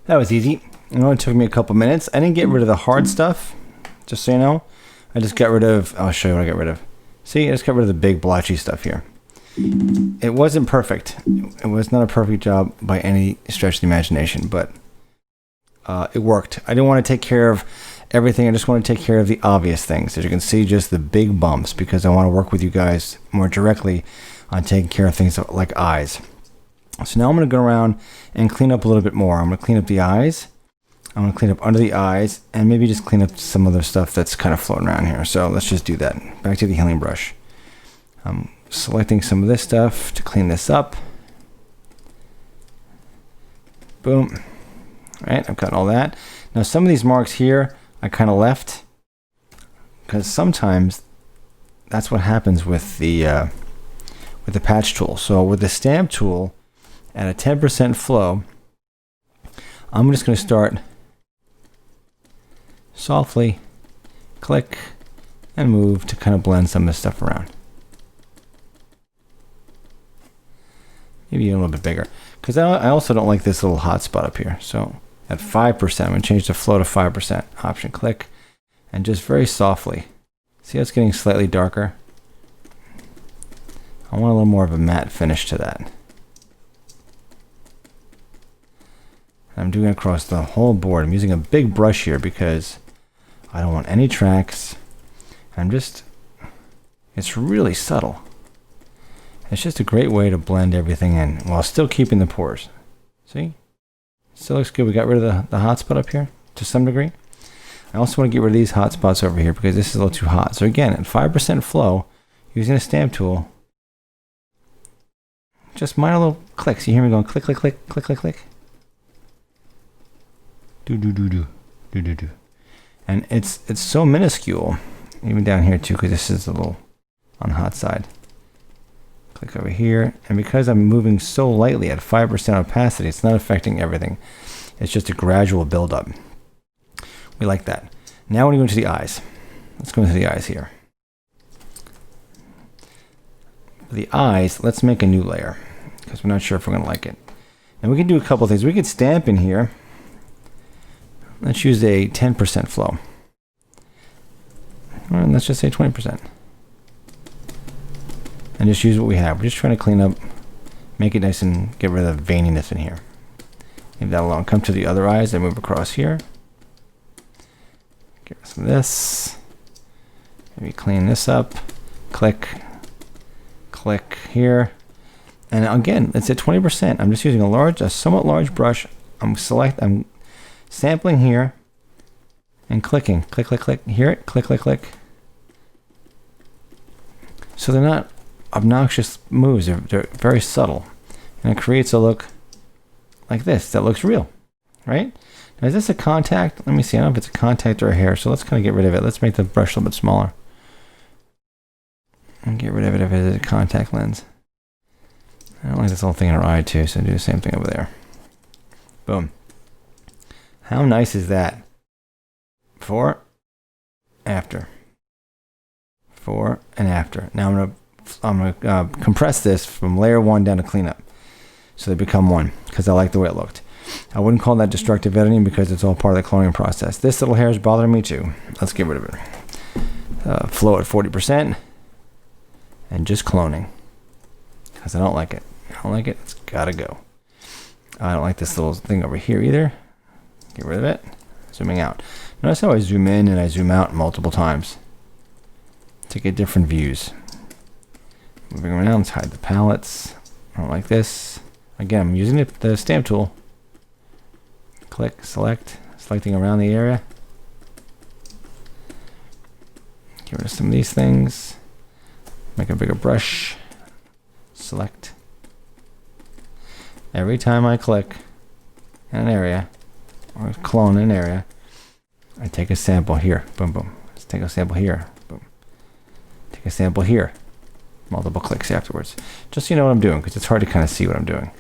That was easy. It only took me a couple minutes. I didn't get rid of the hard stuff, just so you know. I just got rid of, I'll show you what I got rid of. See, I just got rid of the big blotchy stuff here. It wasn't perfect. It was not a perfect job by any stretch of the imagination, but it worked. I didn't want to take care of everything. I just want to take care of the obvious things. As you can see, just the big bumps, because I want to work with you guys more directly on taking care of things like eyes. So now I'm going to go around and clean up a little bit more. I'm going to clean up the eyes. I'm going to clean up under the eyes and maybe just clean up some other stuff that's kind of floating around here. So let's just do that. Back to the healing brush. I'm selecting some of this stuff to clean this up. Boom. All right, I've got all that. Now some of these marks here I kind of left because sometimes that's what happens with the patch tool. So with the stamp tool at a 10% flow, I'm just going to start softly, click, and move to kind of blend some of this stuff around. Maybe a little bit bigger, because I also don't like this little hot spot up here. So at 5%, I'm going to change the flow to 5%. Option click, and just very softly. See how it's getting slightly darker? I want a little more of a matte finish to that. I'm doing it across the whole board. I'm using a big brush here because I don't want any tracks. It's really subtle. It's just a great way to blend everything in while still keeping the pores. See? Still looks good. We got rid of the hot spot up here to some degree. I also want to get rid of these hot spots over here because this is a little too hot. So again, at 5% flow, using a stamp tool, just minor little clicks. You hear me going click, click, click, click, click, click. Do, do, do, do, do, do, do. And it's so minuscule, even down here too, because this is a little on the hot side. Click over here, and because I'm moving so lightly at 5% opacity, it's not affecting everything. It's just a gradual buildup. We like that. Now we're going to go into the eyes. Let's go into the eyes here. For the eyes, let's make a new layer, because we're not sure if we're going to like it. And we can do a couple things. We could stamp in here. Let's use a 10% flow. Or let's just say 20%. And just use what we have. We're just trying to clean up, make it nice and get rid of the veininess in here. Leave that alone. Come to the other eyes and move across here. Get rid of some of this. Maybe clean this up. Click. Click here. And again, it's at 20%. I'm just using a somewhat large brush. I'm sampling here and clicking. Click, click, click. Hear it? Click, click, click. So they're not obnoxious moves. They're very subtle. And it creates a look like this that looks real, right? Now, is this a contact? Let me see. I don't know if it's a contact or a hair. So let's kind of get rid of it. Let's make the brush a little bit smaller. And get rid of it if it is a contact lens. I don't like this little thing in our eye too, so do the same thing over there. Boom. How nice is that? Before, after. Before and after. Now I'm gonna compress this from layer 1 down to cleanup, so they become one, because I like the way it looked. I wouldn't call that destructive editing because it's all part of the cloning process. This little hair is bothering me too. Let's get rid of it. Flow at 40%, and just cloning, because I don't like it. I don't like it. It's gotta go. I don't like this little thing over here either. Get rid of it. Zooming out. Notice how I zoom in and I zoom out multiple times to get different views. Moving around, let's hide the palettes. I don't like this. Again, I'm using the stamp tool. Click, select, selecting around the area. Get rid of some of these things. Make a bigger brush. Select. Every time I click in an area, or clone an area, I take a sample here. Boom, boom. Let's take a sample here. Boom. Take a sample here. Multiple clicks afterwards. Just so you know what I'm doing, because it's hard to kind of see what I'm doing.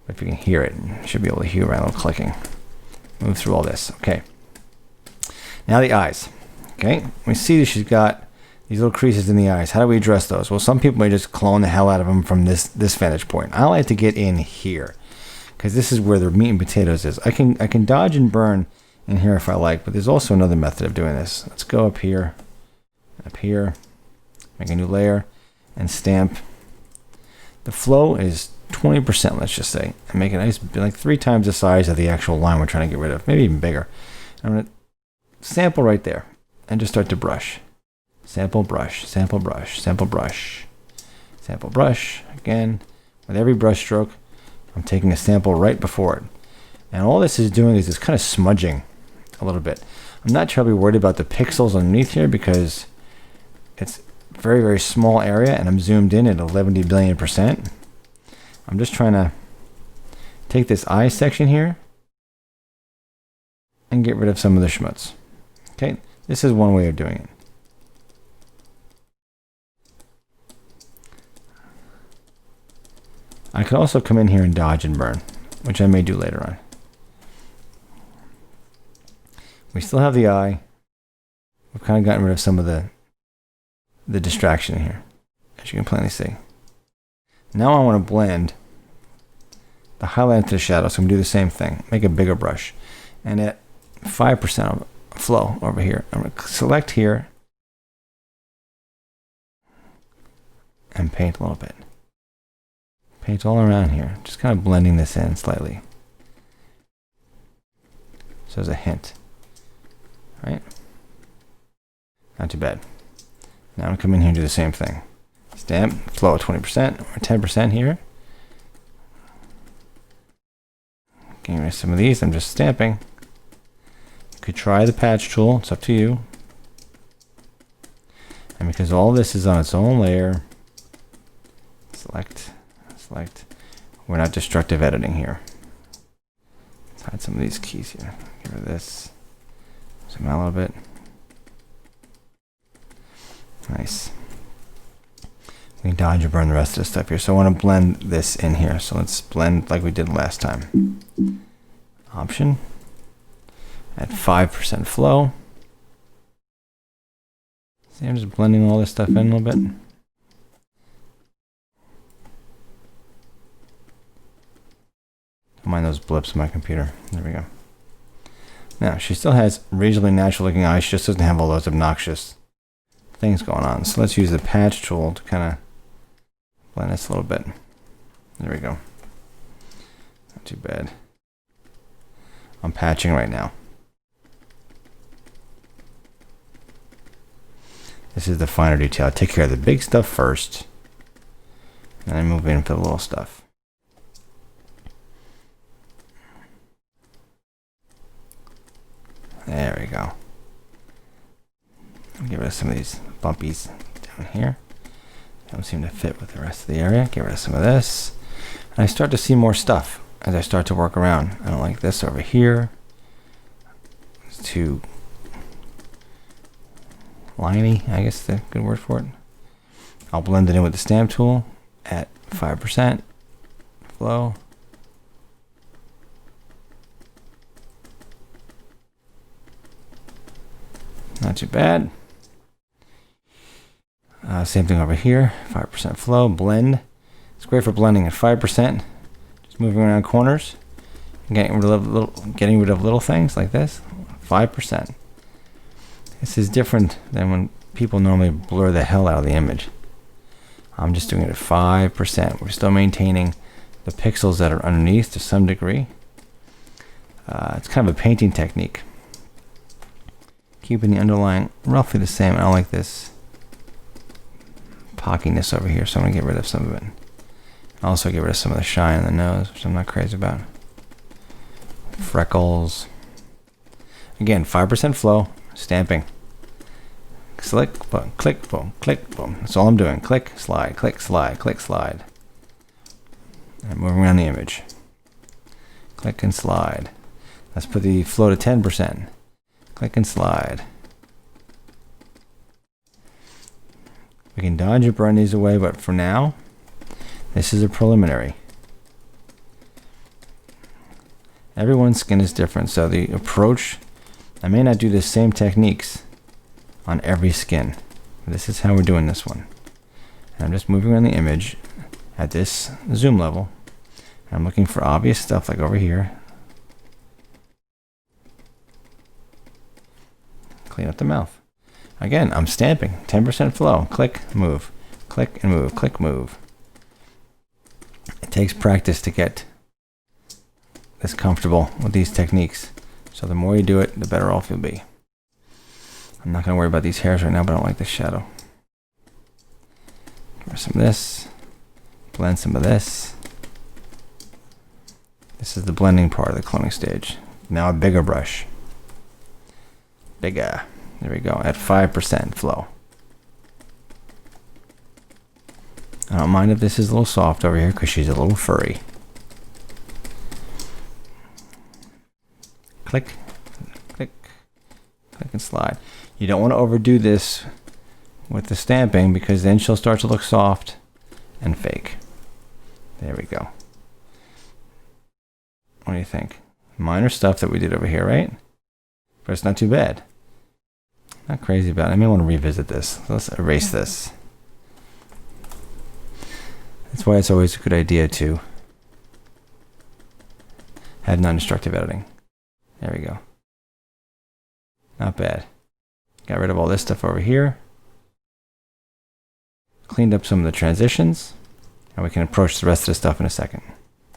But if you can hear it, you should be able to hear my little clicking. Move through all this. Okay. Now the eyes. Okay. We see she's got these little creases in the eyes. How do we address those? Well, some people may just clone the hell out of them from this vantage point. I like to get in here, because this is where the meat and potatoes is. I can dodge and burn in here if I like, but there's also another method of doing this. Let's go up here, make a new layer, and stamp. The flow is 20%, let's just say, and make it nice, like 3 times the size of the actual line we're trying to get rid of, maybe even bigger. I'm going to sample right there and just start to brush. Sample, brush, sample, brush, sample, brush, sample, brush. Again, with every brush stroke, I'm taking a sample right before it. And all this is doing is it's kind of smudging a little bit. I'm not terribly worried about the pixels underneath here because it's a very, very small area and I'm zoomed in at 11 billion%. I'm just trying to take this eye section here and get rid of some of the schmutz. Okay, this is one way of doing it. I could also come in here and dodge and burn, which I may do later on. We still have the eye. We've kind of gotten rid of some of the distraction here, as you can plainly see. Now I want to blend the highlight into the shadow, so I'm going to do the same thing. Make a bigger brush. And at 5% of flow over here, I'm going to select here and paint a little bit. Paint all around here, just kind of blending this in slightly. So as a hint. Right? Not too bad. Now I'm going to come in here and do the same thing. Stamp, flow at 20% or 10% here. Getting rid of some of these, I'm just stamping. You could try the patch tool, it's up to you. And because all this is on its own layer, select. We're not destructive editing here. Let's hide some of these keys here. Get rid of this. Zoom out a little bit. Nice. We can dodge or burn the rest of the stuff here. So I want to blend this in here. So let's blend like we did last time. Option. At 5% flow. See, I'm just blending all this stuff in a little bit. Don't mind those blips on my computer. There we go. Now, she still has reasonably natural looking eyes. She just doesn't have all those obnoxious things going on. So let's use the patch tool to kind of blend this a little bit. There we go. Not too bad. I'm patching right now. This is the finer detail. Take care of the big stuff first, and then move into the little stuff. There we go. Get rid of some of these bumpies down here. They don't seem to fit with the rest of the area. Get rid of some of this. And I start to see more stuff as I start to work around. I don't like this over here. It's too liney, I guess is the good word for it. I'll blend it in with the stamp tool at 5% flow. Not too bad. Same thing over here, 5% flow, blend. It's great for blending at 5%. Just moving around corners, getting rid of little things like this. 5%. This is different than when people normally blur the hell out of the image. I'm just doing it at 5%. We're still maintaining the pixels that are underneath to some degree. It's kind of a painting technique. Keeping the underlying roughly the same. I don't like this pockiness over here, so I'm going to get rid of some of it. Also get rid of some of the shine in the nose, which I'm not crazy about. Freckles. Again, 5% flow, stamping. Select, boom, click, boom, click, boom. That's all I'm doing. Click, slide, click, slide, click, slide. And moving around the image. Click and slide. Let's put the flow to 10%. Click and slide. We can dodge or burn these away, but for now, this is a preliminary. Everyone's skin is different, so the approach, I may not do the same techniques on every skin. This is how we're doing this one. And I'm just moving around the image at this zoom level I'm looking for obvious stuff like over here. Clean up the mouth. Again, I'm stamping. 10% flow. Click, move. Click and move. Click, move. It takes practice to get this comfortable with these techniques. So the more you do it, the better off you'll be. I'm not going to worry about these hairs right now, but I don't like this shadow. Give some of this. Blend some of this. This is the blending part of the cloning stage. Now a bigger brush. Bigger. There we go. At 5% flow. I don't mind if this is a little soft over here because she's a little furry. Click, click, click and slide. You don't want to overdo this with the stamping because then she'll start to look soft and fake. There we go. What do you think? Minor stuff that we did over here, right? But it's not too bad. Not crazy about it. I may want to revisit this. Let's erase this. That's why it's always a good idea to have non-destructive editing. There we go. Not bad. Got rid of all this stuff over here. Cleaned up some of the transitions. And we can approach the rest of the stuff in a second.